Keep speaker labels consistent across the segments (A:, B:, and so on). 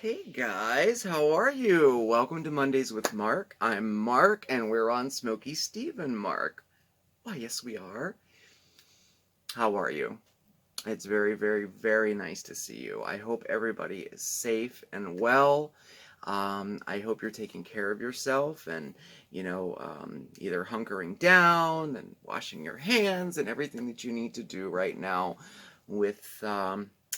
A: Hey guys, how are you? Welcome to Mondays with Mark. I'm Mark and we're on Smokey Steve and Mark. Why, yes we are. How are you? It's very, very, very nice to see you. I hope everybody is safe and well. I hope you're taking care of yourself and, either hunkering down and washing your hands and everything that you need to do right now with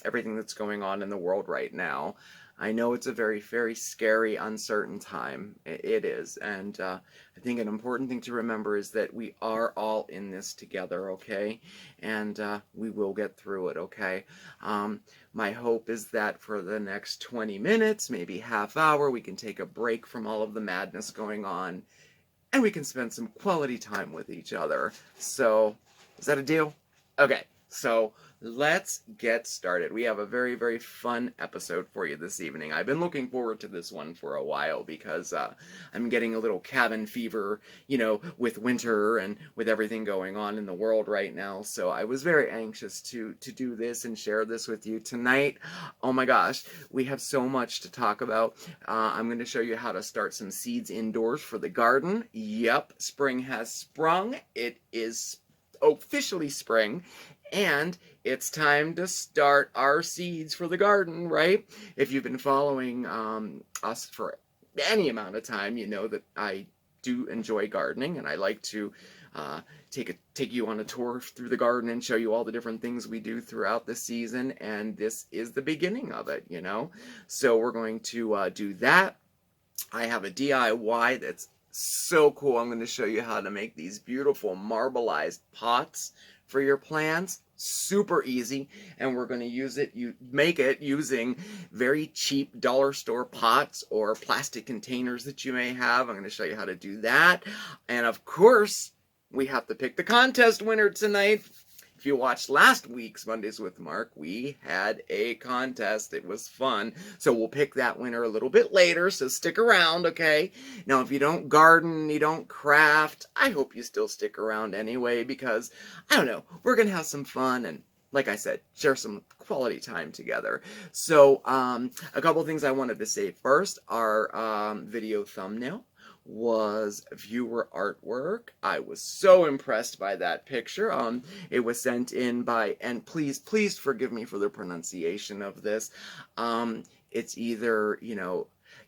A: everything that's going on in the world right now. I know it's a very, very scary, uncertain time. It is. And I think an important thing to remember is that we are all in this together, okay? And we will get through it, okay? My hope is that for the next 20 minutes, maybe half hour, we can take a break from all of the madness going on and we can spend some quality time with each other. So, is that a deal? Okay, so let's get started. We have a very, very fun episode for you this evening. I've been looking forward to this one for a while because I'm getting a little cabin fever, with winter and with everything going on in the world right now. So I was very anxious to do this and share this with you tonight. Oh my gosh, we have so much to talk about. I'm going to show you how to start some seeds indoors for the garden. Yep, spring has sprung. It is officially spring. And it's time to start our seeds for the garden, right? If you've been following us for any amount of time, you know that I do enjoy gardening, and I like to take you on a tour through the garden and show you all the different things we do throughout the season, and this is the beginning of it, So we're going to do that. I have a DIY that's so cool. I'm going to show you how to make these beautiful marbleized pots for your plants. Super easy, and we're going to make it using very cheap dollar store pots or plastic containers that you may have. I'm going to show you how to do that, and of course we have to pick the contest winner tonight. If you watched last week's Mondays with Mark, we had a contest. It was fun. So we'll pick that winner a little bit later, so stick around, okay? Now, if you don't garden, you don't craft, I hope you still stick around anyway because, I don't know, we're going to have some fun and, like I said, share some quality time together. So, a couple things I wanted to say first. Our video thumbnail was viewer artwork. I was so impressed by that picture. It was sent in by, and please forgive me for the pronunciation of this. It's either,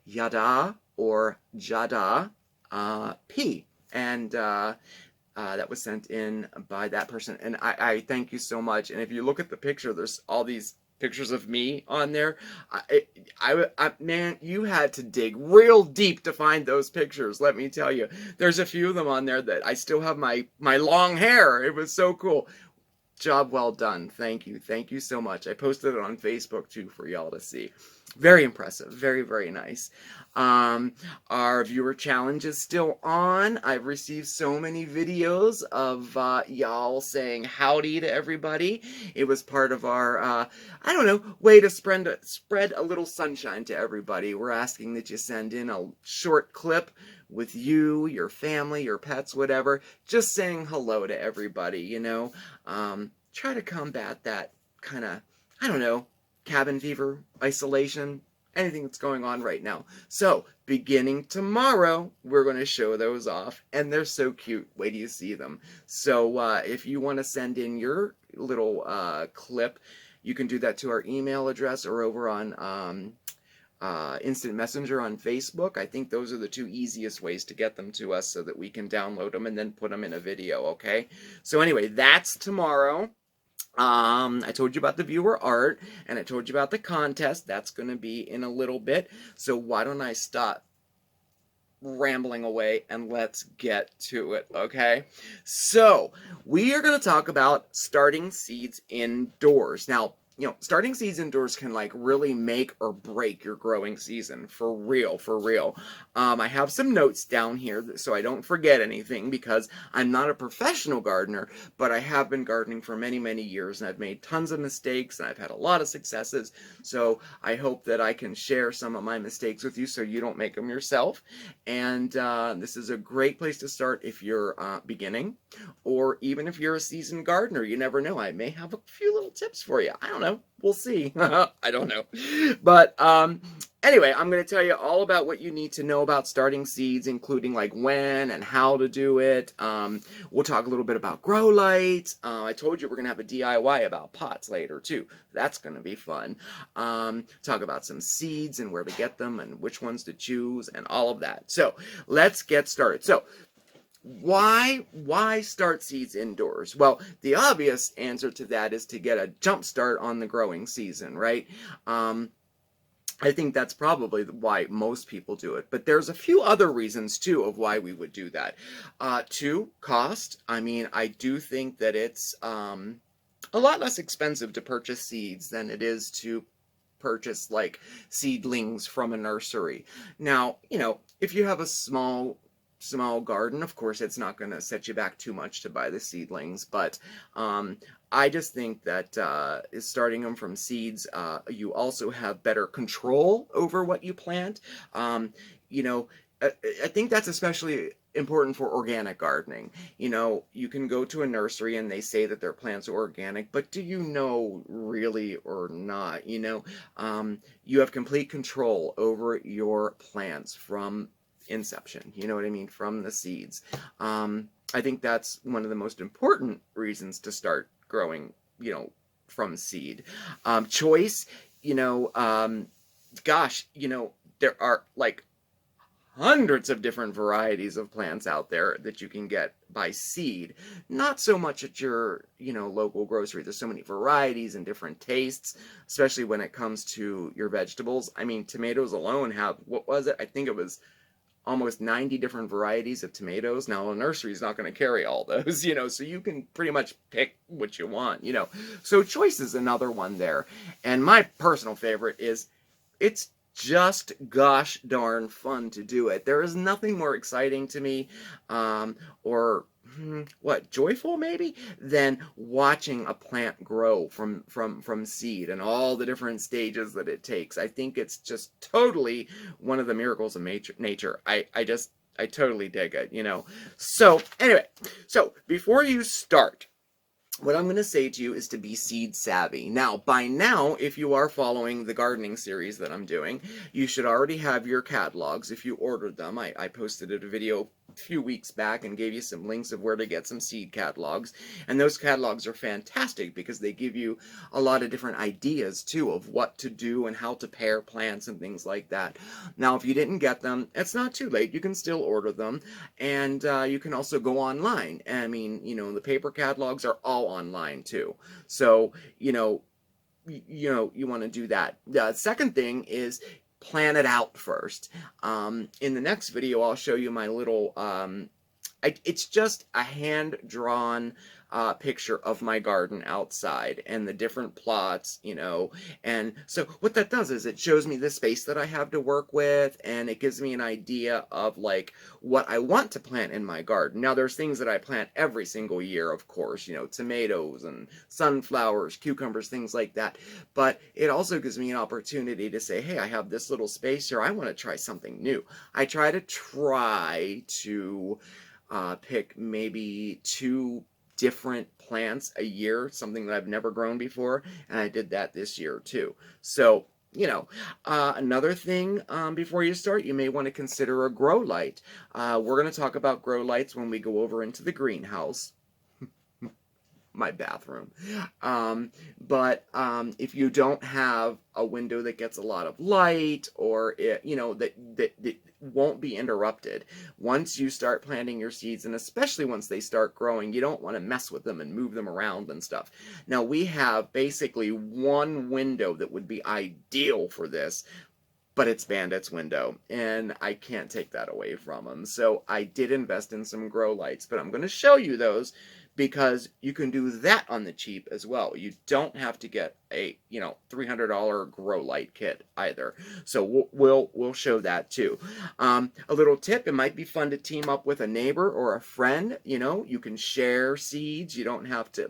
A: Yada or Jada P. And that was sent in by that person. And I thank you so much. And if you look at the picture, there's all these pictures of me on there. Man, you had to dig real deep to find those pictures, let me tell you. There's a few of them on there that I still have my long hair. It was so cool. Job well done. Thank you so much. I posted it on Facebook too for y'all to see. Very impressive. Very, very nice. Our viewer challenge is still on. I've received so many videos of y'all saying howdy to everybody. It was part of our, way to spread a little sunshine to everybody. We're asking that you send in a short clip with you, your family, your pets, whatever, just saying hello to everybody, Try to combat that kind of, cabin fever, isolation, anything that's going on right now. So, beginning tomorrow, we're going to show those off, and they're so cute. Wait till you see them. So, if you want to send in your little clip, you can do that to our email address or over on Instant Messenger on Facebook. I think those are the two easiest ways to get them to us so that we can download them and then put them in a video, okay? So anyway, that's tomorrow. I told you about the viewer art, and I told you about the contest. That's going to be in a little bit. So why don't I stop rambling away and let's get to it, okay? So, we are going to talk about starting seeds indoors. Now, starting seeds indoors can like really make or break your growing season, for real, for real. I have some notes down here so I don't forget anything, because I'm not a professional gardener, but I have been gardening for many, many years, and I've made tons of mistakes, and I've had a lot of successes. So I hope that I can share some of my mistakes with you so you don't make them yourself. And this is a great place to start if you're beginning, or even if you're a seasoned gardener. You never know, I may have a few little tips for you. I don't know, we'll see. I don't know, but anyway, I'm going to tell you all about what you need to know about starting seeds, including like when and how to do it. We'll talk a little bit about grow lights. I told you we're going to have a DIY about pots later too. That's going to be fun. Talk about some seeds and where to get them and which ones to choose and all of that. So let's get started. So why start seeds indoors? Well, the obvious answer to that is to get a jump start on the growing season, right? I think that's probably why most people do it. But there's a few other reasons, too, of why we would do that. Two, cost. I mean, I do think that it's a lot less expensive to purchase seeds than it is to purchase, like, seedlings from a nursery. Now, if you have a small garden, of course, it's not going to set you back too much to buy the seedlings, but I just think that starting them from seeds, you also have better control over what you plant. I think that's especially important for organic gardening. You can go to a nursery and they say that their plants are organic, but do you know really or not? You have complete control over your plants from inception, you know what I mean, from the seeds. I think that's one of the most important reasons to start growing, from seed. Choice, gosh, there are like hundreds of different varieties of plants out there that you can get by seed. Not so much at your, local grocery. There's so many varieties and different tastes, especially when it comes to your vegetables. I mean, tomatoes alone have, what was it? I think it was almost 90 different varieties of tomatoes. Now, a nursery is not going to carry all those, so you can pretty much pick what you want, So choice is another one there. And my personal favorite is, it's just gosh darn fun to do it. There is nothing more exciting to me, or joyful maybe, than watching a plant grow from seed and all the different stages that it takes. I think it's just totally one of the miracles of nature. I totally dig it, So anyway, so before you start, what I'm going to say to you is to be seed savvy. Now, by now, if you are following the gardening series that I'm doing, you should already have your catalogs if you ordered them. I posted a video a few weeks back and gave you some links of where to get some seed catalogs. And those catalogs are fantastic because they give you a lot of different ideas, too, of what to do and how to pair plants and things like that. Now, if you didn't get them, it's not too late. You can still order them. And you can also go online. I mean, the paper catalogs are all online too. So, you want to do that. The second thing is plan it out first. In the next video, I'll show you my little, it's just a hand-drawn picture of my garden outside and the different plots, and so what that does is it shows me the space that I have to work with, and it gives me an idea of like what I want to plant in my garden. Now there's things that I plant every single year, of course, tomatoes and sunflowers, cucumbers, things like that, but it also gives me an opportunity to say, hey, I have this little space here, I want to try something new. I try to pick maybe 2 different plants a year, something that I've never grown before, and I did that this year too. So, another thing before you start, you may want to consider a grow light. We're going to talk about grow lights when we go over into the greenhouse. My bathroom. But if you don't have a window that gets a lot of light, or that won't be interrupted, once you start planting your seeds, and especially once they start growing, you don't want to mess with them and move them around and stuff. Now we have basically one window that would be ideal for this, but it's Bandit's window, and I can't take that away from them. So I did invest in some grow lights, but I'm going to show you those because you can do that on the cheap as well. You don't have to get a, $300 grow light kit either. So we'll show that too. A little tip, it might be fun to team up with a neighbor or a friend. You can share seeds. You don't have to,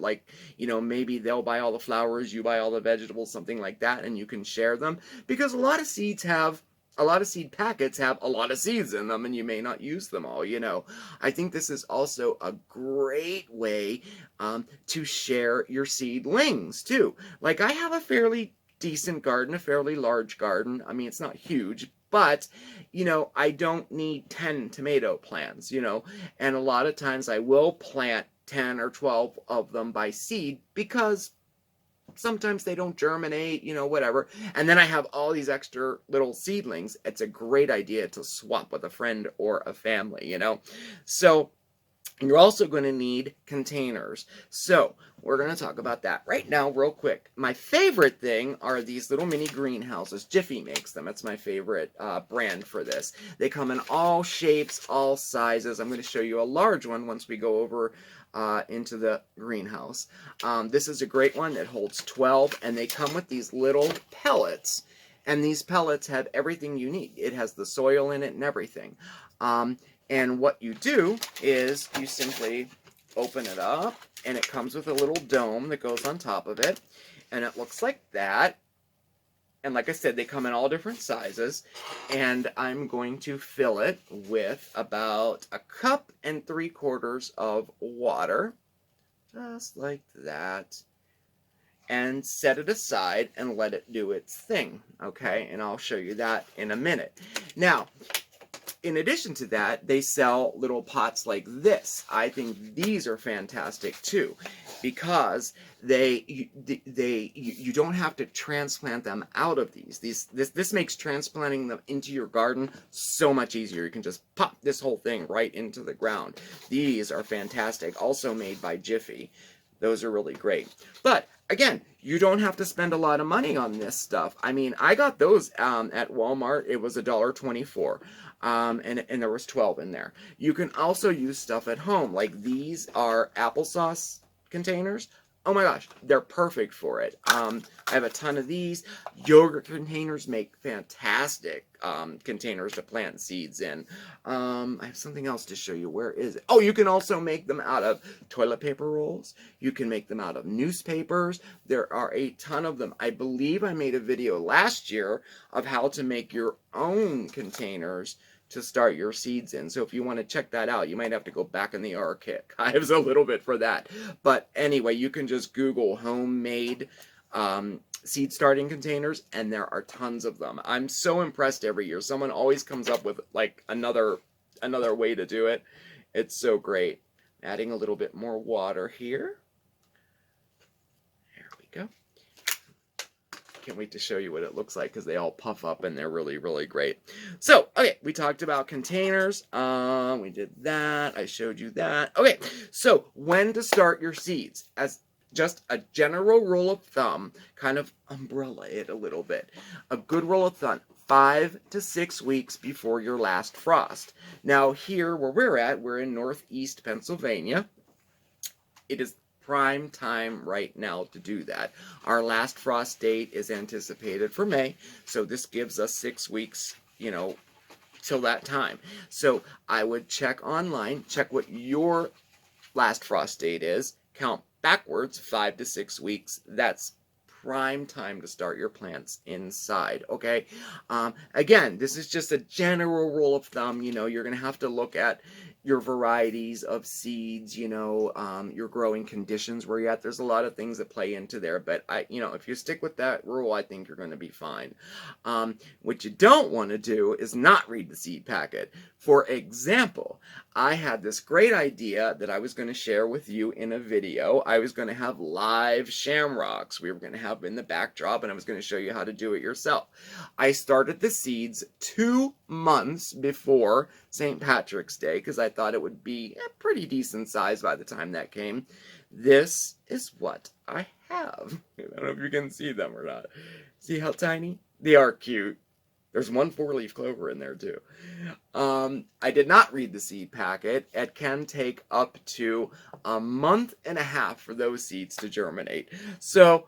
A: maybe they'll buy all the flowers, you buy all the vegetables, something like that, and you can share them, because a lot of seed packets have a lot of seeds in them, and you may not use them all. I think this is also a great way to share your seedlings too. Like, I have a fairly decent garden, a fairly large garden. I mean, it's not huge, but I don't need 10 tomato plants, and a lot of times I will plant 10 or 12 of them by seed, because sometimes they don't germinate, whatever. And then I have all these extra little seedlings. It's a great idea to swap with a friend or a family, So you're also going to need containers. So we're going to talk about that right now real quick. My favorite thing are these little mini greenhouses. Jiffy makes them. It's my favorite brand for this. They come in all shapes, all sizes. I'm going to show you a large one once we go over into the greenhouse. This is a great one. It holds 12, and they come with these little pellets, and these pellets have everything you need. It has the soil in it and everything. And what you do is you simply open it up, and it comes with a little dome that goes on top of it, and it looks like that. And like I said, they come in all different sizes, and I'm going to fill it with about 1.75 cups of water, just like that, and set it aside and let it do its thing, okay? And I'll show you that in a minute. Now, in addition to that, they sell little pots like this. I think these are fantastic too, because you don't have to transplant them out of these. This makes transplanting them into your garden so much easier. You can just pop this whole thing right into the ground. These are fantastic, also made by Jiffy. Those are really great. But again, you don't have to spend a lot of money on this stuff. I mean, I got those at Walmart. It was $1.24. And there was 12 in there. You can also use stuff at home. Like, these are applesauce containers. Oh my gosh, they're perfect for it. I have a ton of these. Yogurt containers make fantastic containers to plant seeds in. I have something else to show you. Where is it? Oh, you can also make them out of toilet paper rolls. You can make them out of newspapers. There are a ton of them. I believe I made a video last year of how to make your own containers to start your seeds in. So if you want to check that out, you might have to go back in the archives a little bit for that. But anyway, you can just Google homemade seed starting containers, and there are tons of them. I'm so impressed every year. Someone always comes up with like another way to do it. It's so great. Adding a little bit more water here. There we go. Can't wait to show you what it looks like, because they all puff up and they're really, really great. So, okay, we talked about containers. We did that. I showed you that. Okay, so when to start your seeds? As just a general rule of thumb, kind of umbrella it a little bit. A good rule of thumb, 5 to 6 weeks before your last frost. Now, here where we're in northeast Pennsylvania. It is prime time right now to do that. Our last frost date is anticipated for May, so this gives us 6 weeks, till that time. So I would check online, check what your last frost date is, count backwards 5 to 6 weeks. That's prime time to start your plants inside, okay? Again, this is just a general rule of thumb. You're going to have to look at your varieties of seeds, your growing conditions where you're at. There's a lot of things that play into there, but if you stick with that rule, I think you're going to be fine. What you don't want to do is not read the seed packet. For example, I had this great idea that I was going to share with you in a video. I was going to have live shamrocks. We were going to have in the backdrop, and I was going to show you how to do it yourself. I started the seeds 2 months before St. Patrick's Day, because I thought it would be a pretty decent size by the time that came. This is what I have. I don't know if you can see them or not. See how tiny? They are cute. There's one 4-leaf clover in there too. I did not read the seed packet. It can take up to a month and a half for those seeds to germinate. So,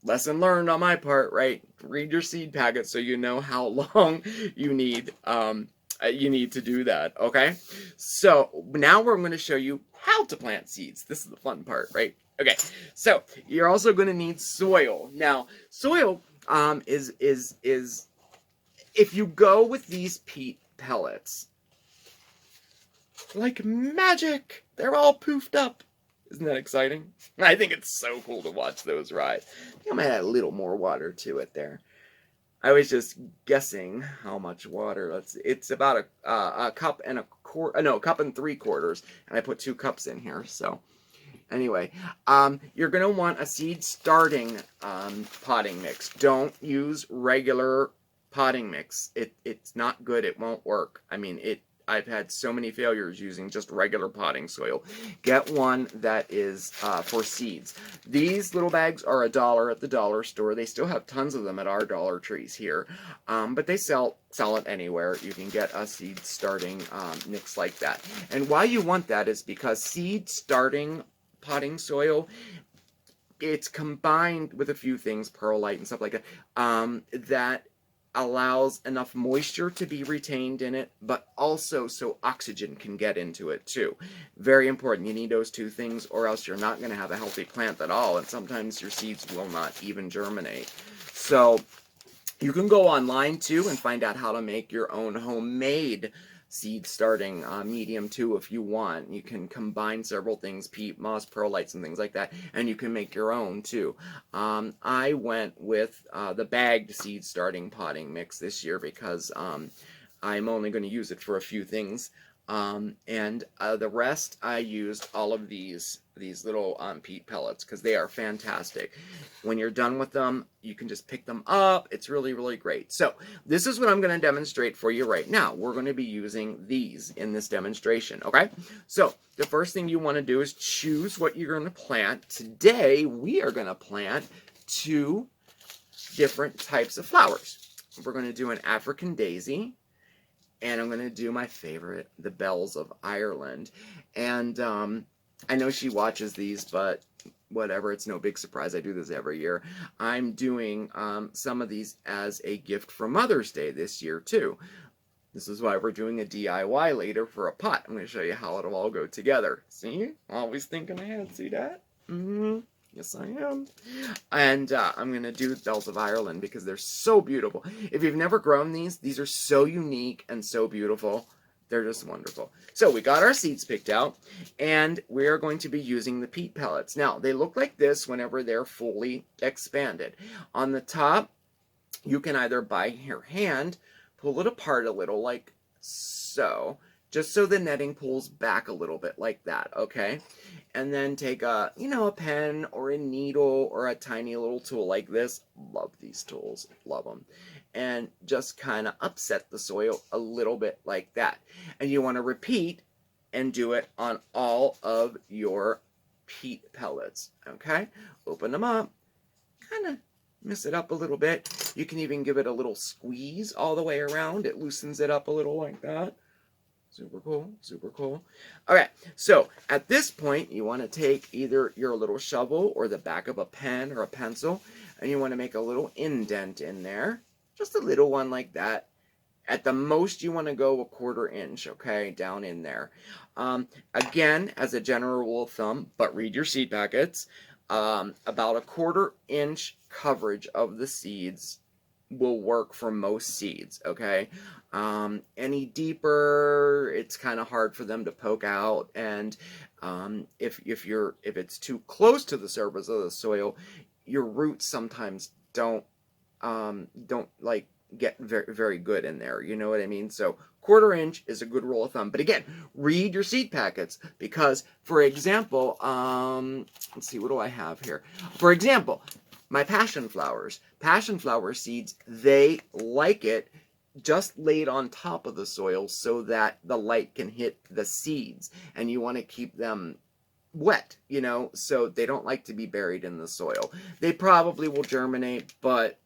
A: lesson learned on my part, right? Read your seed packet so you know how long you need to do that, okay? So, now we're going to show you how to plant seeds. This is the fun part, right? Okay, so you're also going to need soil. Now, soil is if you go with these peat pellets, like magic, they're all poofed up. Isn't that exciting? I think it's so cool to watch those rise. I think I might add a little more water to it there. I was just guessing how much water. It's about a cup and a quarter. No, a cup and 3/4, and I put 2 cups in here. So, anyway, you're gonna want a seed starting potting mix. Don't use regular potting mix. It's not good. It won't work. I mean, I've had so many failures using just regular potting soil. Get one that is for seeds. These little bags are $1 at the dollar store. They still have tons of them at our Dollar Trees here, but they sell it anywhere. You can get a seed starting mix like that. And why you want that is because seed starting potting soil, it's combined with a few things, perlite and stuff like that, that allows enough moisture to be retained in it, but also so oxygen can get into it too. Very important. You need those 2 things, or else you're not going to have a healthy plant at all, and sometimes your seeds will not even germinate. So you can go online too and find out how to make your own homemade seed starting medium too if you want. You can combine several things, peat, moss, perlites, and things like that, and you can make your own too. I went with the bagged seed starting potting mix this year because I'm only going to use it for a few things, and the rest I used all of these little peat pellets because they are fantastic. When you're done with them, you can just pick them up. It's really, really great. So this is what I'm going to demonstrate for you right now. We're going to be using these in this demonstration, okay? So the first thing you want to do is choose what you're going to plant. Today, we are going to plant 2 different types of flowers. We're going to do an African daisy, and I'm going to do my favorite, the bells of Ireland. And I know she watches these, but whatever, it's no big surprise. I do this every year. I'm doing some of these as a gift for Mother's Day this year, too. This is why we're doing a DIY later for a pot. I'm going to show you how it'll all go together. See? Always thinking ahead. See that? Mm-hmm. Yes, I am. And I'm going to do Bells of Ireland because they're so beautiful. If you've never grown these are so unique and so beautiful. They're just wonderful. So we got our seeds picked out, and we're going to be using the peat pellets. Now, they look like this whenever they're fully expanded. On the top, you can either by your hand pull it apart a little like so, just so the netting pulls back a little bit like that, okay? And then take a pen or a needle or a tiny little tool like this. Love these tools. Love them. And just kind of upset the soil a little bit like that. And you want to repeat and do it on all of your peat pellets, okay? Open them up, kind of mix it up a little bit. You can even give it a little squeeze all the way around. It loosens it up a little like that. Super cool, super cool. All right, so at this point, you want to take either your little shovel or the back of a pen or a pencil, and you want to make a little indent in there. Just a little one like that. At the most, you want to go 1/4 inch, okay, down in there. Again, as a general rule of thumb, but read your seed packets, about 1/4 inch coverage of the seeds will work for most seeds, okay? Any deeper, it's kind of hard for them to poke out, and if it's too close to the surface of the soil, your roots sometimes don't like get very, very good in there. You know what I mean? So 1/4 inch is a good rule of thumb. But again, read your seed packets because, for example, let's see, what do I have here? For example, my passion flower seeds, they like it just laid on top of the soil so that the light can hit the seeds, and you want to keep them wet, so they don't like to be buried in the soil. They probably will germinate, but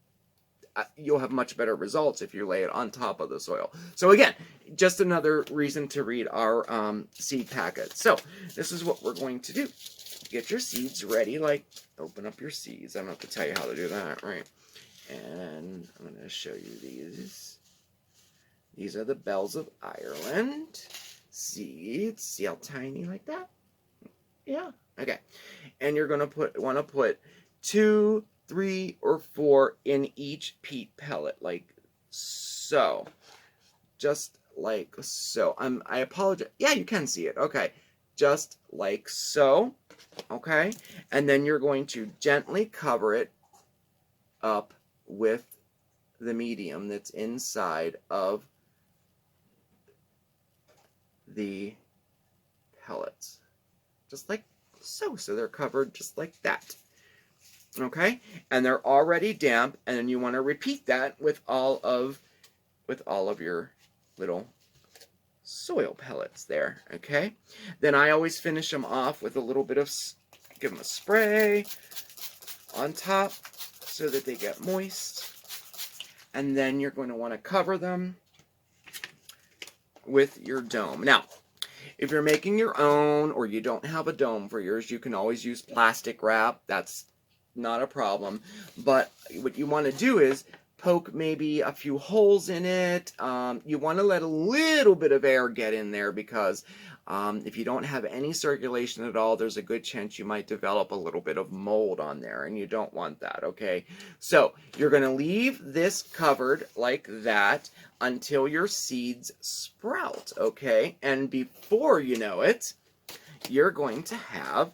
A: you'll have much better results if you lay it on top of the soil. So again, just another reason to read our seed packet. So this is what we're going to do. Get your seeds ready, like open up your seeds. I don't have to tell you how to do that, right? And I'm going to show you these. These are the Bells of Ireland seeds. See how tiny like that? Yeah. Okay. And you're going to want to put 2, 3, or 4 in each peat pellet, like so. Just like so. I apologize. Yeah, you can see it. Okay. Just like so. Okay. And then you're going to gently cover it up with the medium that's inside of the pellets. Just like so. So they're covered just like that. Okay? And they're already damp, and then you want to repeat that with all of your little soil pellets there. Okay? Then I always finish them off with a little bit of, give them a spray on top so that they get moist. And then you're going to want to cover them with your dome. Now, if you're making your own or you don't have a dome for yours, you can always use plastic wrap. That's not a problem. But what you want to do is poke maybe a few holes in it. You want to let a little bit of air get in there because if you don't have any circulation at all, there's a good chance you might develop a little bit of mold on there, and you don't want that, okay? So you're going to leave this covered like that until your seeds sprout, okay? And before you know it, you're going to have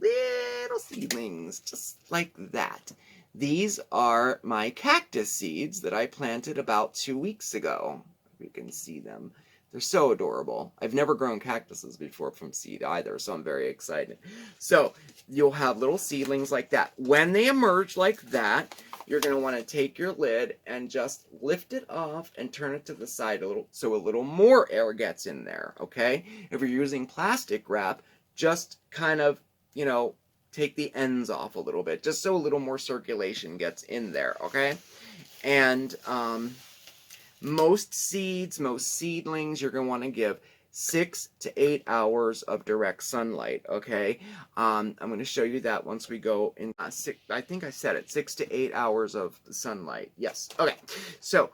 A: little seedlings just like that. These are my cactus seeds that I planted about 2 weeks ago. You can see them. They're so adorable. I've never grown cactuses before from seed either, so I'm very excited. So you'll have little seedlings like that. When they emerge like that, you're going to want to take your lid and just lift it off and turn it to the side a little so a little more air gets in there, okay? If you're using plastic wrap, just kind of, you know, take the ends off a little bit, just so a little more circulation gets in there, okay? And most seeds, most seedlings, you're going to want to give 6 to 8 hours of direct sunlight, okay? I'm going to show you that once we go in, I think I said it, 6 to 8 hours of sunlight. Yes, okay. So,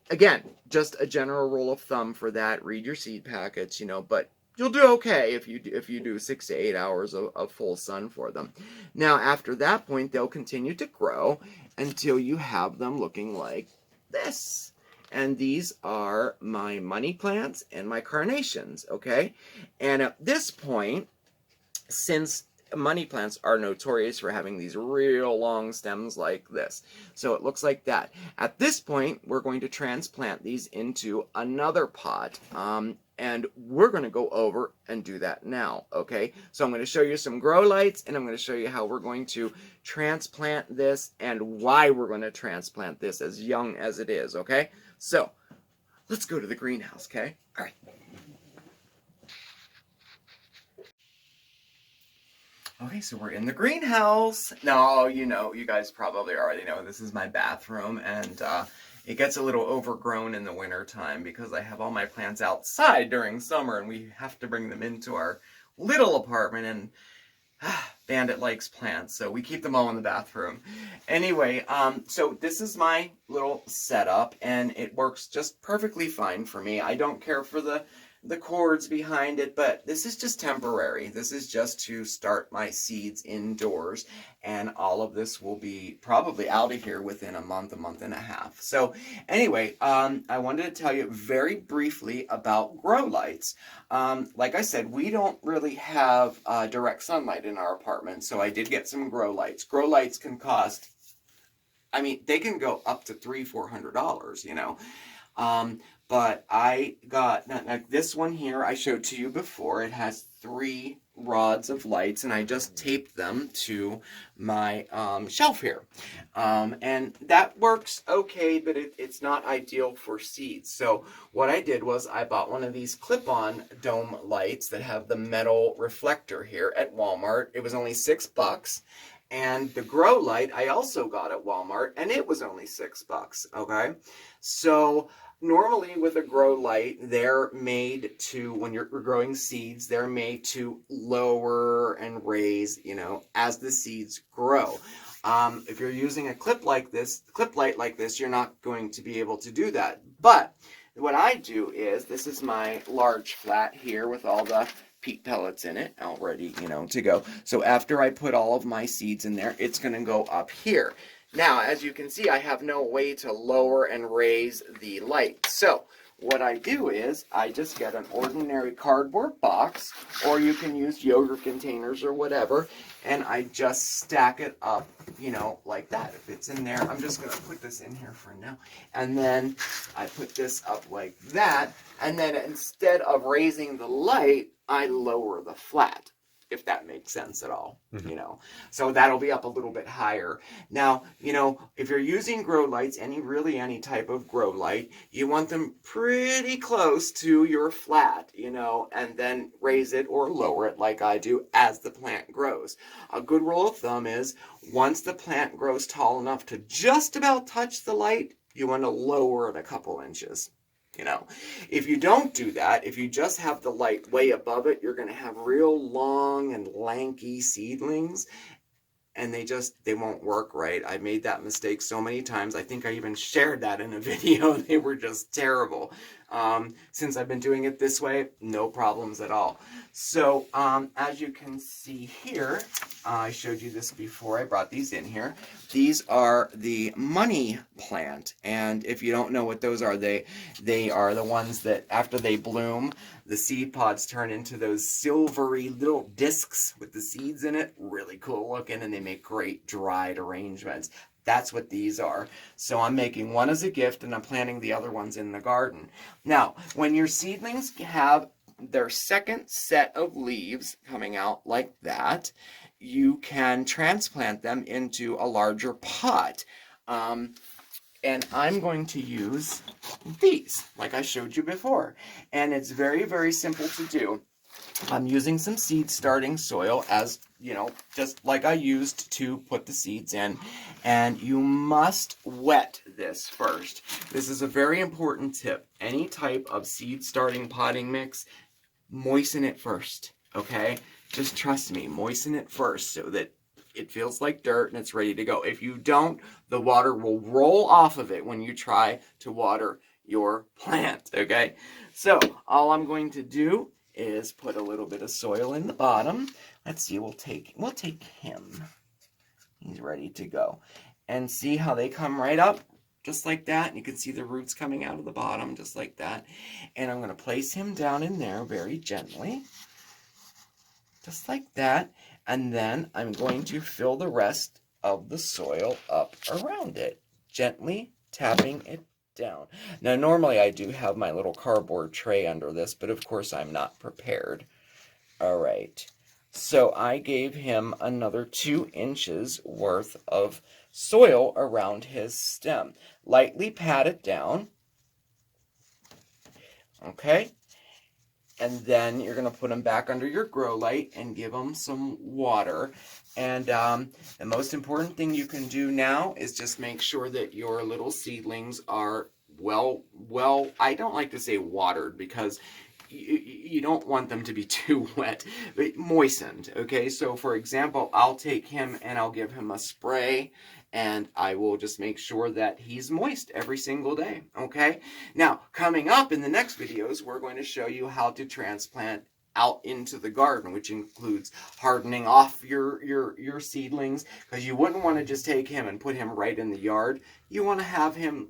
A: again, just a general rule of thumb for that. Read your seed packets, you know, but you'll do okay if you do 6 to 8 hours of full sun for them. Now, after that point, they'll continue to grow until you have them looking like this. And these are my money plants and my carnations, okay? And at this point, since money plants are notorious for having these real long stems like this, so it looks like that. At this point, we're going to transplant these into another pot, and we're going to go over and do that now, okay? So I'm going to show you some grow lights, and I'm going to show you how we're going to transplant this and why we're going to transplant this as young as it is, okay? So let's go to the greenhouse, okay? All right. Okay, so we're in the greenhouse. Now, you know, you guys probably already know this is my bathroom, and it gets a little overgrown in the winter time because I have all my plants outside during summer, and we have to bring them into our little apartment, and Bandit likes plants, so we keep them all in the bathroom. Anyway, so this is my little setup, and it works just perfectly fine for me. I don't care for the cords behind it, but this is just temporary. This is just to start my seeds indoors, and all of this will be probably out of here within a month and a half. So anyway, I wanted to tell you very briefly about grow lights. Like I said, we don't really have direct sunlight in our apartment, so I did get some grow lights. Grow lights can cost, I mean, they can go up to $300-400, you know. But I got, like this one here I showed to you before. It has 3 rods of lights, and I just taped them to my shelf here. And that works okay, but it's not ideal for seeds. So what I did was I bought one of these clip-on dome lights that have the metal reflector here at Walmart. It was only $6. And the grow light I also got at Walmart, and it was only $6, okay? So normally with a grow light, they're made to, when you're growing seeds, they're made to lower and raise, you know, as the seeds grow. If you're using a clip light like this, you're not going to be able to do that. But what I do is, this is my large flat here with all the peat pellets in it, all ready, you know, to go. So after I put all of my seeds in there, it's going to go up here. Now, as you can see, I have no way to lower and raise the light. So what I do is I just get an ordinary cardboard box, or you can use yogurt containers or whatever, and I just stack it up, you know, like that. If it's in there, I'm just going to put this in here for now. And then I put this up like that, and then instead of raising the light, I lower the flat, if that makes sense at all, you know. So that'll be up a little bit higher. Now, you know, if you're using grow lights, any type of grow light, you want them pretty close to your flat, you know, and then raise it or lower it like I do as the plant grows. A good rule of thumb is, once the plant grows tall enough to just about touch the light, you want to lower it a couple inches. You know, if you don't do that, if you just have the light way above it, you're going to have real long and lanky seedlings, and they won't work right. I made that mistake so many times. I think I even shared that in a video. They were just terrible. Since I've been doing it this way, no problems at all. So as you can see here, I showed you this before. I brought these in here. These are the money plant, and if you don't know what those are, they are the ones that after they bloom, the seed pods turn into those silvery little discs with the seeds in it. Really cool looking, and they make great dried arrangements. That's what these are. So I'm making one as a gift, and I'm planting the other ones in the garden. Now, when your seedlings have their second set of leaves coming out like that, you can transplant them into a larger pot. And I'm going to use these, like I showed you before. And it's very, very simple to do. I'm using some seed starting soil, as you know, just like I used to put the seeds in. And you must wet this first. This is a very important tip. Any type of seed starting potting mix, moisten it first, okay? Just trust me, moisten it first so that it feels like dirt and it's ready to go. If you don't, the water will roll off of it when you try to water your plant, okay? So all I'm going to do is put a little bit of soil in the bottom. Let's see, we'll take him. He's ready to go. And see how they come right up, just like that. And you can see the roots coming out of the bottom, just like that. And I'm going to place him down in there very gently, just like that. And then I'm going to fill the rest of the soil up around it, gently tapping it down. Now, normally I do have my little cardboard tray under this, but of course I'm not prepared. All right. So I gave him another 2 inches worth of soil around his stem. Lightly pat it down. Okay. And then you're going to put them back under your grow light and give them some water. And the most important thing you can do now is just make sure that your little seedlings are well, I don't like to say watered, because you don't want them to be too wet, but moistened, okay? So for example, I'll take him and I'll give him a spray, and I will just make sure that he's moist every single day, okay? Now, coming up in the next videos, we're going to show you how to transplant out into the garden, which includes hardening off your seedlings, because you wouldn't want to just take him and put him right in the yard. You want to have him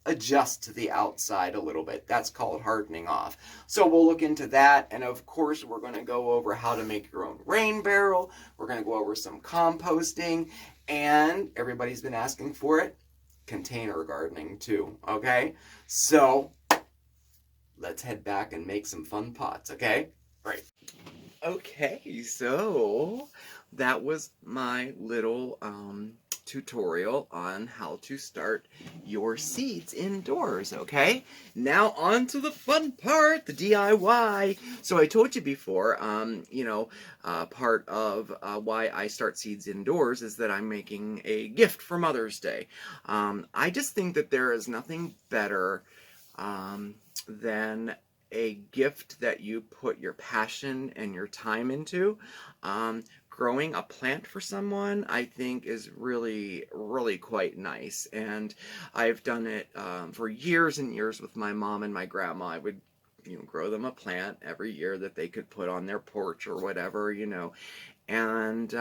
A: adjust to the outside a little bit. That's called hardening off. So we'll look into that, and of course we're going to go over how to make your own rain barrel. We're going to go over some composting, and everybody's been asking for it, container gardening too, okay? So let's head back and make some fun pots, okay? All right. Okay, so that was my little tutorial on how to start your seeds indoors, okay? Now on to the fun part, the DIY. So I told you before, part of why I start seeds indoors is that I'm making a gift for Mother's Day. I just think that there is nothing better than a gift that you put your passion and your time into. Growing a plant for someone, I think, is really, really quite nice. And I've done it for years and years with my mom and my grandma. I would, grow them a plant every year that they could put on their porch or whatever, And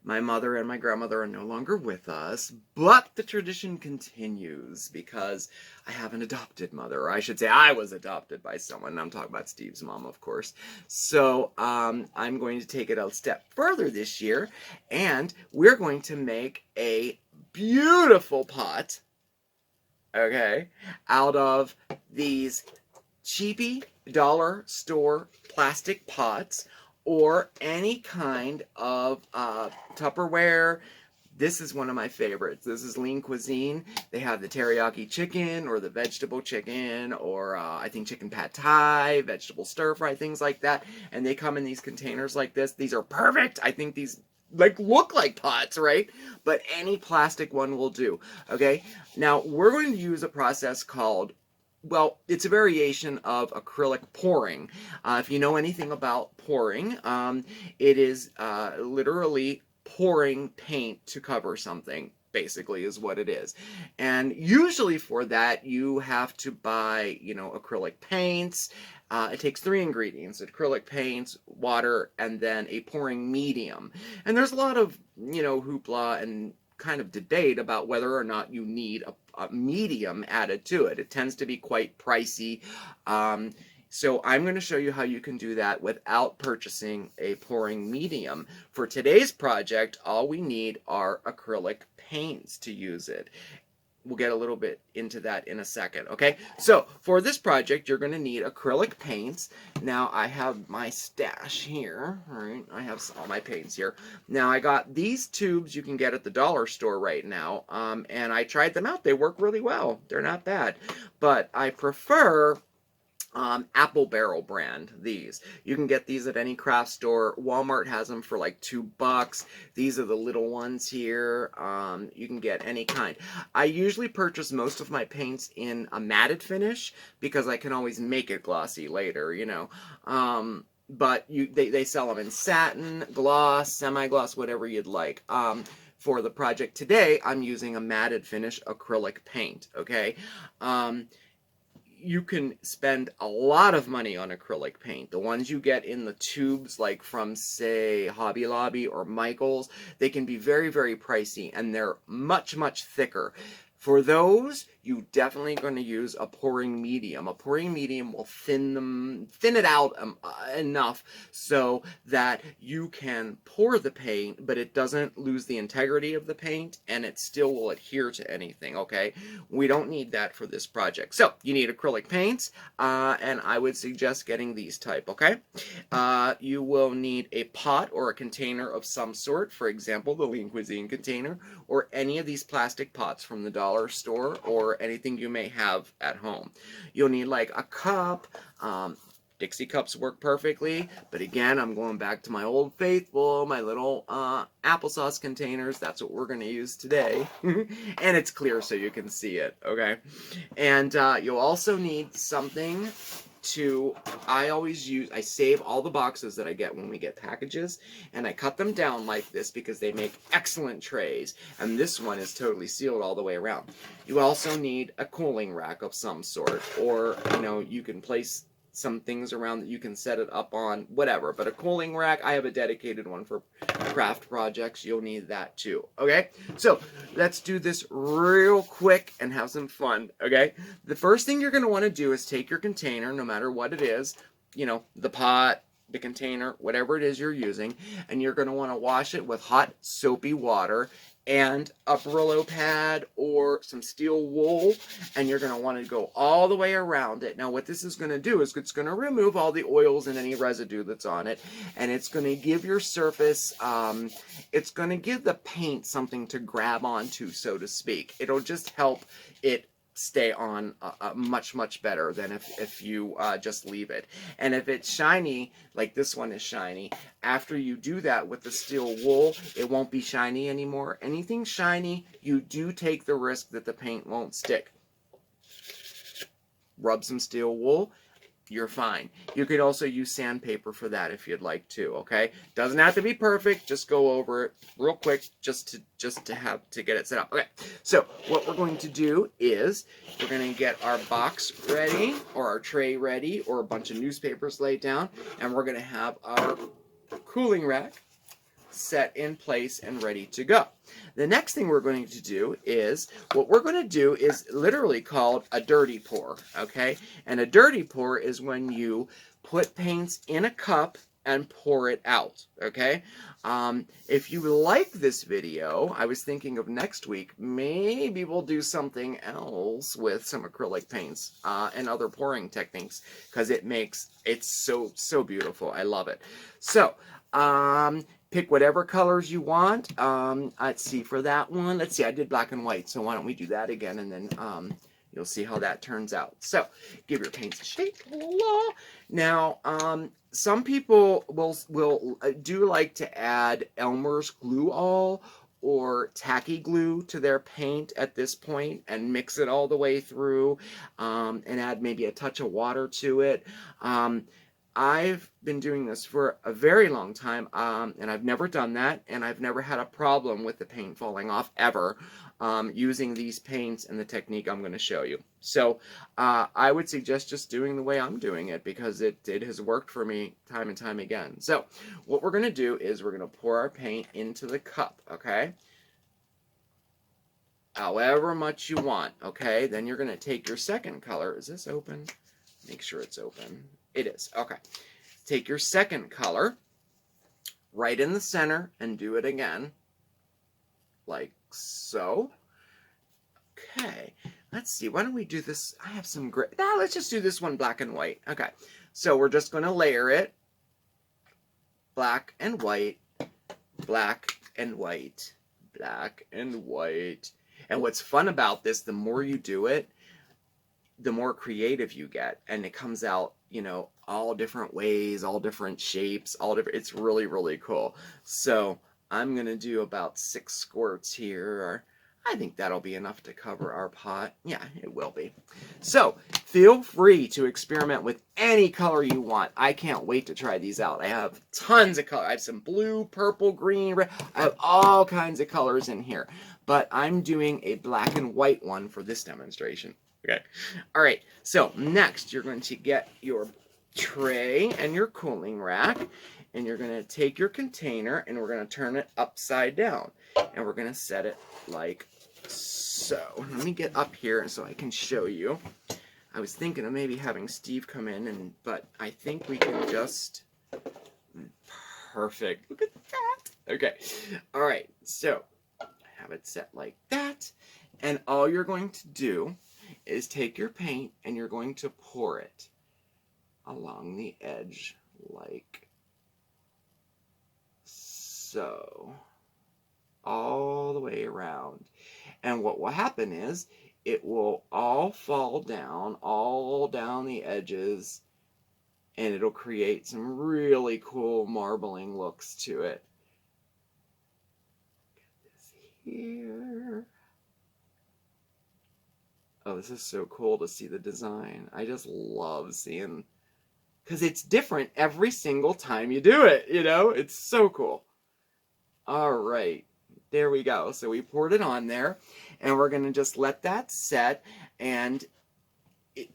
A: my mother and my grandmother are no longer with us, but the tradition continues because I have an adopted mother, or I should say I was adopted by someone. I'm talking about Steve's mom, of course. So I'm going to take it a step further this year, and we're going to make a beautiful pot, okay, out of these cheapy dollar store plastic pots, or any kind of Tupperware. This is one of my favorites. This is Lean Cuisine. They have the teriyaki chicken, or the vegetable chicken, or I think chicken pad thai, vegetable stir fry, things like that. And they come in these containers like this. These are perfect. I think these look like pots, right? But any plastic one will do, okay? Now, we're going to use a process called, well, it's a variation of acrylic pouring. If you know anything about pouring, it is literally pouring paint to cover something, basically, is what it is. And usually for that, you have to buy, acrylic paints. It takes 3 ingredients: acrylic paints, water, and then a pouring medium. And there's a lot of, hoopla and kind of debate about whether or not you need a medium added to it. It tends to be quite pricey. So I'm going to show you how you can do that without purchasing a pouring medium. For today's project, all we need are acrylic paints to use it. We'll get a little bit into that in a second, okay? So for this project, you're going to need acrylic paints. Now I have my stash here, all right? I have all my paints here. Now I got these tubes you can get at the dollar store right now, and I tried them out. They work really well. They're not bad, but I prefer Apple Barrel brand. These you can get these at any craft store. Walmart has them for like $2. These are the little ones here. You can get any kind. I usually purchase most of my paints in a matted finish because I can always make it glossy later, but they sell them in satin, gloss, semi-gloss, whatever you'd like. For the project today, I'm using a matted finish acrylic paint, okay? You can spend a lot of money on acrylic paint. The ones you get in the tubes, like from, say, Hobby Lobby or Michael's, they can be very, very pricey, and they're much, much thicker. For those, you definitely going to use a pouring medium. A pouring medium will thin it out enough so that you can pour the paint, but it doesn't lose the integrity of the paint, and it still will adhere to anything, okay? We don't need that for this project. So, you need acrylic paints, and I would suggest getting these type, okay? You will need a pot or a container of some sort, for example, the Lean Cuisine container, or any of these plastic pots from the dollar store, or anything you may have at home. You'll need like a cup. Dixie cups work perfectly, but again, I'm going back to my old faithful, my little applesauce containers. That's what we're going to use today. And it's clear so you can see it, okay? And you'll also need something I save all the boxes that I get when we get packages, and I cut them down like this because they make excellent trays, and this one is totally sealed all the way around. You also need a cooling rack of some sort, or, you can place some things around that you can set it up on, whatever. But a cooling rack, I have a dedicated one for craft projects. You'll need that too, okay? So let's do this real quick and have some fun, okay? The first thing you're going to want to do is take your container, no matter what it is, the pot, the container, whatever it is you're using, and you're going to want to wash it with hot soapy water and a Brillo pad or some steel wool, and you're going to want to go all the way around it. Now what this is going to do is it's going to remove all the oils and any residue that's on it, and it's going to give your surface, it's going to give the paint something to grab onto, so to speak. It'll just help it stay on much better than if you just leave it. And if it's shiny, like this one is shiny, after you do that with the steel wool, it won't be shiny anymore. Anything shiny, you do take the risk that the paint won't stick. Rub some steel wool, you're fine. You could also use sandpaper for that if you'd like to, okay? Doesn't have to be perfect, just go over it real quick just to get it set up. Okay, so what we're going to do is we're going to get our box ready, or our tray ready, or a bunch of newspapers laid down, and we're going to have our cooling rack set in place and ready to go. The next thing we're going to do is, what we're going to do is literally called a dirty pour, okay? And a dirty pour is when you put paints in a cup and pour it out, okay? If you like this video, I was thinking of next week, maybe we'll do something else with some acrylic paints and other pouring techniques, because it's so beautiful. I love it. So, pick whatever colors you want. Let's see, for that one, let's see, I did black and white, so why don't we do that again, and then you'll see how that turns out. So, give your paints a shake. Now, some people will do like to add Elmer's glue all or tacky glue to their paint at this point and mix it all the way through and add maybe a touch of water to it. I've been doing this for a very long time, and I've never done that, and I've never had a problem with the paint falling off, ever, using these paints and the technique I'm going to show you. So, I would suggest just doing the way I'm doing it, because it has worked for me time and time again. So, what we're going to do is we're going to pour our paint into the cup, okay? However much you want, okay? Then you're going to take your second color. Is this open? Make sure it's open. It is. Okay. Take your second color, right in the center, and do it again, like so. Okay. Let's see. Why don't we do this? I have some gray. Let's just do this one black and white. Okay. So we're just going to layer it. Black and white, black and white, black and white. And what's fun about this, the more you do it, the more creative you get, and it comes out, you know, all different ways, all different shapes, it's really cool. So I'm gonna do about 6 squirts here. I think that'll be enough to cover our pot. Yeah, it will be. So feel free to experiment with any color you want. I can't wait to try these out. I have tons of color. I have some blue, purple, green, red. I have all kinds of colors in here, but I'm doing a black and white one for this demonstration. Okay. All right. So next, you're going to get your tray and your cooling rack, and you're going to take your container, and we're going to turn it upside down, and we're going to set it like so. Let me get up here so I can show you. I was thinking of maybe having Steve come in, but I think we can just... Perfect. Look at that. Okay. All right. So have it set like that, and all you're going to do is take your paint and you're going to pour it along the edge like so, all the way around. And what will happen is it will all fall down, all down the edges, and it'll create some really cool marbling looks to it. Get this here. Oh, this is so cool to see the design. I just love seeing, because it's different every single time you do it, you know? It's so cool. All right, there we go. So we poured it on there, and we're going to just let that set, and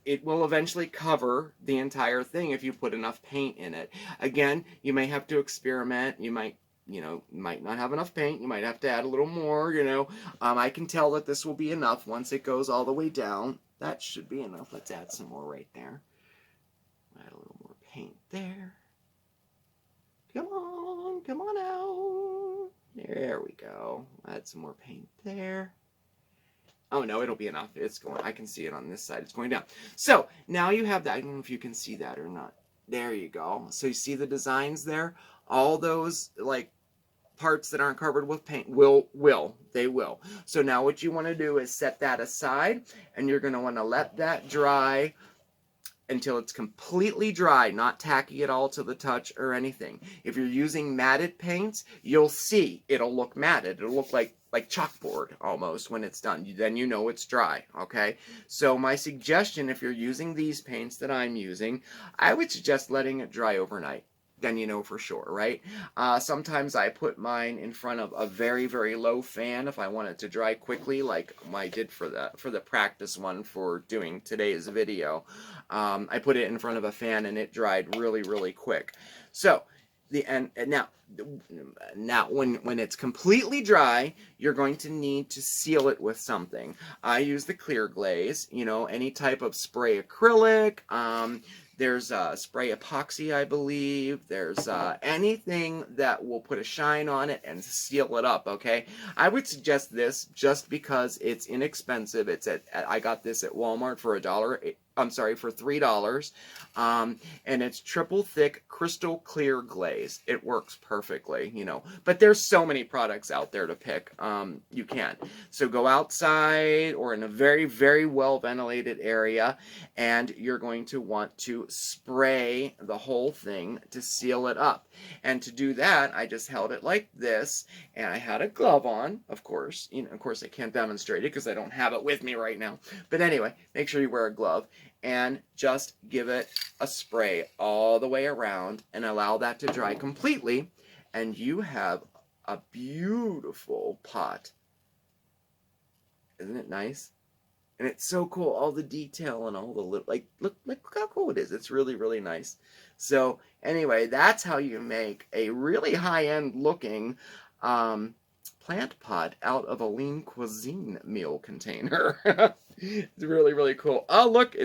A: it will eventually cover the entire thing if you put enough paint in it. Again, you may have to experiment. You might not have enough paint. You might have to add a little more, you know. I can tell that this will be enough once it goes all the way down. That should be enough. Let's add some more right there. Add a little more paint there. Come on out. There we go. Add some more paint there. Oh no, it'll be enough. It's going, I can see it on this side. It's going down. So now you have that. I don't know if you can see that or not. There you go. So you see the designs there? All those like parts that aren't covered with paint they will. So now what you want to do is set that aside, and you're going to want to let that dry until it's completely dry, not tacky at all to the touch or anything. If you're using matted paints, you'll see it'll look matted. It'll look like chalkboard almost when it's done. Then you know it's dry, okay? So my suggestion, if you're using these paints that I'm using, I would suggest letting it dry overnight. Then you know for sure, right? Sometimes I put mine in front of a very, very low fan if I want it to dry quickly, like I did for the practice one for doing today's video. I put it in front of a fan and it dried really, really quick. So now when it's completely dry, you're going to need to seal it with something. I use the clear glaze, you know, any type of spray acrylic. There's spray epoxy, I believe. There's anything that will put a shine on it and seal it up, okay? I would suggest this just because it's inexpensive. I got this at Walmart for for $3. And it's triple thick crystal clear glaze. It works perfectly, you know. But there's so many products out there to pick. You can. So go outside or in a very, very well ventilated area, and you're going to want to spray the whole thing to seal it up. And to do that, I just held it like this, and I had a glove on, of course. You know, of course I can't demonstrate it because I don't have it with me right now. But anyway, make sure you wear a glove and just give it a spray all the way around and allow that to dry completely, and you have a beautiful pot. Isn't it nice? And it's so cool, all the detail and all the look how cool it is. It's really, really nice. So anyway, that's how you make a really high-end looking plant pot out of a lean cuisine meal container. It's really, really cool. Oh, look,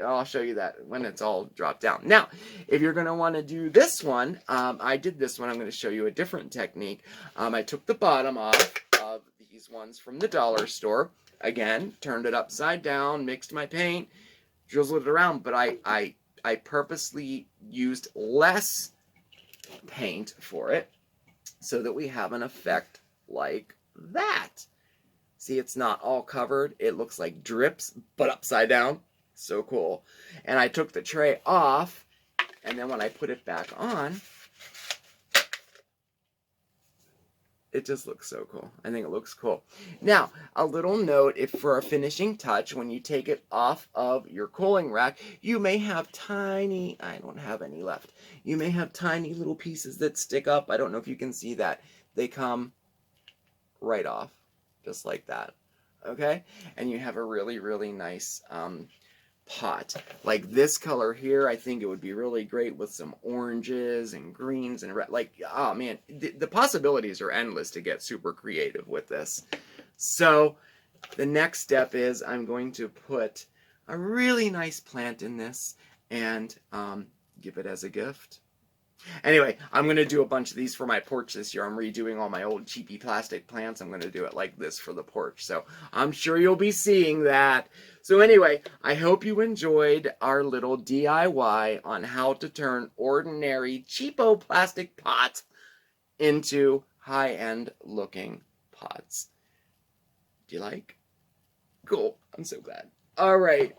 A: I'll show you that when it's all dropped down. Now, if you're going to want to do this one, I did this one. I'm going to show you a different technique. I took the bottom off of these ones from the dollar store. Again, turned it upside down, mixed my paint, drizzled it around, but I purposely used less paint for it so that we have an effect like that. See, it's not all covered. It looks like drips, but upside down. So cool. And I took the tray off, and then when I put it back on, it just looks so cool. I think it looks cool. Now, a little note, if for a finishing touch, when you take it off of your cooling rack, you may have tiny, I don't have any left, you may have tiny little pieces that stick up. I don't know if you can see that. They come right off, just like that. Okay? And you have a really, really nice pot. Like this color here, I think it would be really great with some oranges and greens and red. Like, oh man, the possibilities are endless to get super creative with this. So the next step is I'm going to put a really nice plant in this and give it as a gift. Anyway, I'm going to do a bunch of these for my porch this year. I'm redoing all my old cheapy plastic plants. I'm going to do it like this for the porch. So I'm sure you'll be seeing that. So anyway, I hope you enjoyed our little DIY on how to turn ordinary cheapo plastic pots into high-end looking pots. Do you like? Cool. I'm so glad. All right.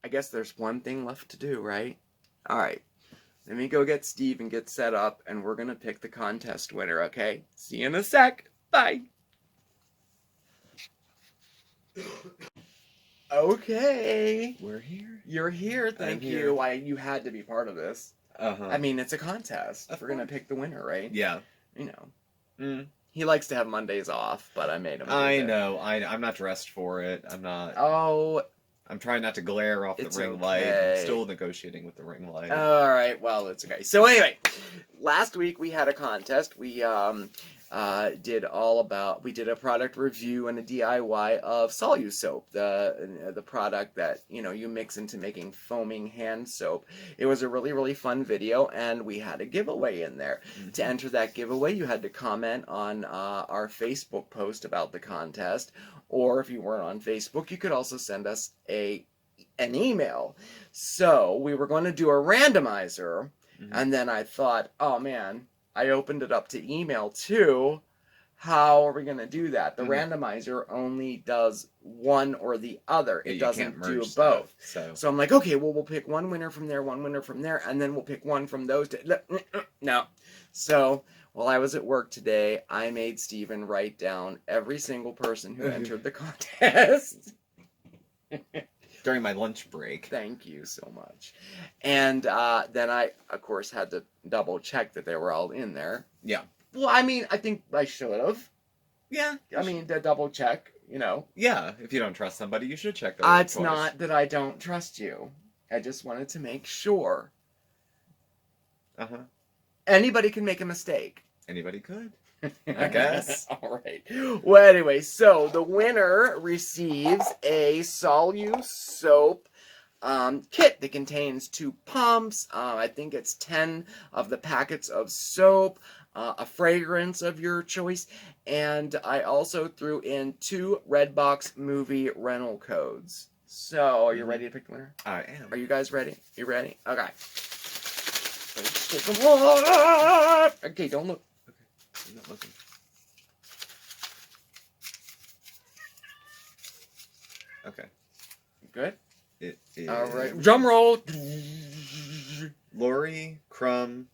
A: I guess there's one thing left to do, right? All right. Let me go get Steve and get set up, and we're going to pick the contest winner, okay? See you in a sec. Bye. Okay.
B: We're here.
A: You're here. Thank you. Why you had to be part of this. I mean, it's a contest. We're going to pick the winner, right?
B: Yeah.
A: You know. He likes to have Mondays off, but I made him do
B: I know. I'm not dressed for it. I'm not.
A: Oh.
B: I'm trying not to glare off the ring light. I'm still negotiating with the ring light.
A: All right. Well, it's okay. So anyway, last week we had a contest. We we did a product review and a DIY of Solu soap, the product that, you know, you mix into making foaming hand soap. It was a really, really fun video, and we had a giveaway in there.
B: Mm-hmm.
A: To enter that giveaway, you had to comment on our Facebook post about the contest, or if you weren't on Facebook, you could also send us an email. So we were going to do a randomizer, and then I thought, oh man, I opened it up to email too. How are we going to do that? The randomizer only does one or the other. It doesn't do both. So I'm like, okay, well, we'll pick one winner from there, and then we'll pick one from those. No. So while I was at work today, I made Steven write down every single person who entered the contest.
B: During my lunch break.
A: Thank you so much. And then I, of course, had to double check that they were all in there.
B: Yeah.
A: Well, I mean, I think I should have.
B: Yeah.
A: I mean, to double check, you know.
B: Yeah, if you don't trust somebody, you should check
A: It's not that I don't trust you. I just wanted to make sure.
B: Uh-huh.
A: Anybody can make a mistake.
B: Anybody could. I guess.
A: All right. Well, anyway, so the winner receives a Solu soap kit that contains 2 pumps. I think it's 10 of the packets of soap, a fragrance of your choice, and I also threw in 2 Redbox movie rental codes. So, are you ready to pick the winner?
B: I am.
A: Are you guys ready? You ready? Okay. Let's take a look. Okay, don't look.
B: I'm not looking. Okay.
A: Good?
B: It is...
A: All right. Drum roll.
B: Lori Crumb.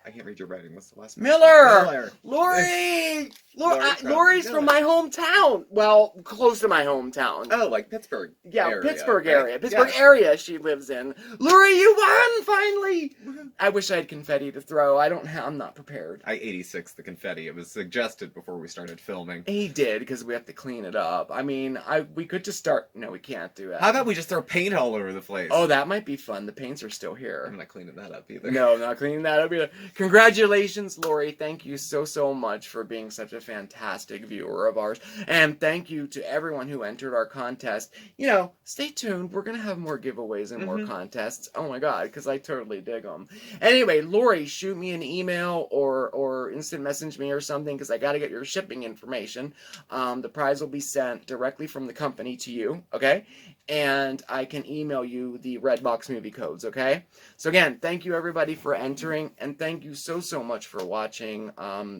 B: I can't read your writing. What's the last name?
A: Miller! Lori! Lori's from my hometown. Well, close to my hometown.
B: Oh, like Pittsburgh.
A: Yeah,
B: area,
A: Pittsburgh
B: right?
A: area. Pittsburgh area she lives in. Lori, you won finally!
B: Mm-hmm.
A: I wish I had confetti to throw. I'm not prepared.
B: I 86 the confetti. It was suggested before we started filming.
A: He did, because we have to clean it up. I mean, we could just start... No, we can't do that.
B: How about we just throw paint all over the place?
A: Oh, that might be fun. The paints are still here.
B: I'm not cleaning that up either.
A: No, I'm not cleaning that up either. Congratulations, Lori. Thank you so, so much for being such a fantastic viewer of ours. And thank you to everyone who entered our contest. You know, stay tuned. We're going to have more giveaways and more contests. Oh my God, because I totally dig them. Anyway, Lori, shoot me an email or instant message me or something, because I got to get your shipping information. The prize will be sent directly from the company to you, okay? And I can email you the Redbox movie codes, okay? So again, thank you everybody for entering, and thank you so, so much for watching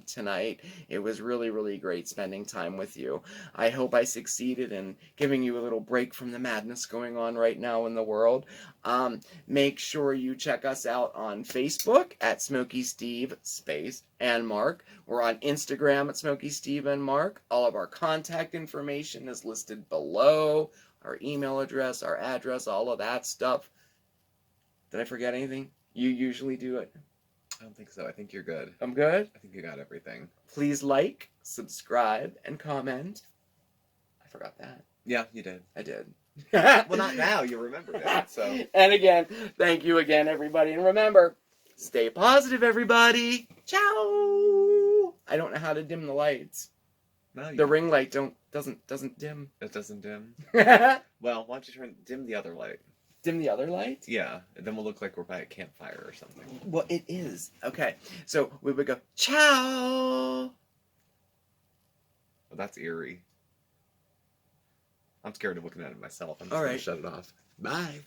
A: tonight. It was really, really great spending time with you. I hope I succeeded in giving you a little break from the madness going on right now in the world. Make sure you check us out on Facebook at SmokeySteveAndMarc. We're on Instagram at SmokeySteveAndMarc. All of our contact information is listed below. Our email address, our address, all of that stuff. Did I forget anything? You usually do it.
B: I don't think so. I think you're good.
A: I'm good?
B: I think you got everything.
A: Please like, subscribe, and comment. I forgot that.
B: Yeah, you did.
A: I did.
B: Well, not now. You remembered it, so.
A: And again, thank you again, everybody. And remember, stay positive, everybody. Ciao. I don't know how to dim the lights.
B: No,
A: the ring light doesn't dim.
B: It doesn't dim.
A: Dim
B: Well, why don't you dim the other light?
A: the other light?
B: Yeah, and then we'll look like we're by a campfire or something.
A: Well, it is. Okay, so we would go, ciao.
B: Well, that's eerie. I'm scared of looking at it myself. I'm just going to shut it off.
A: Bye.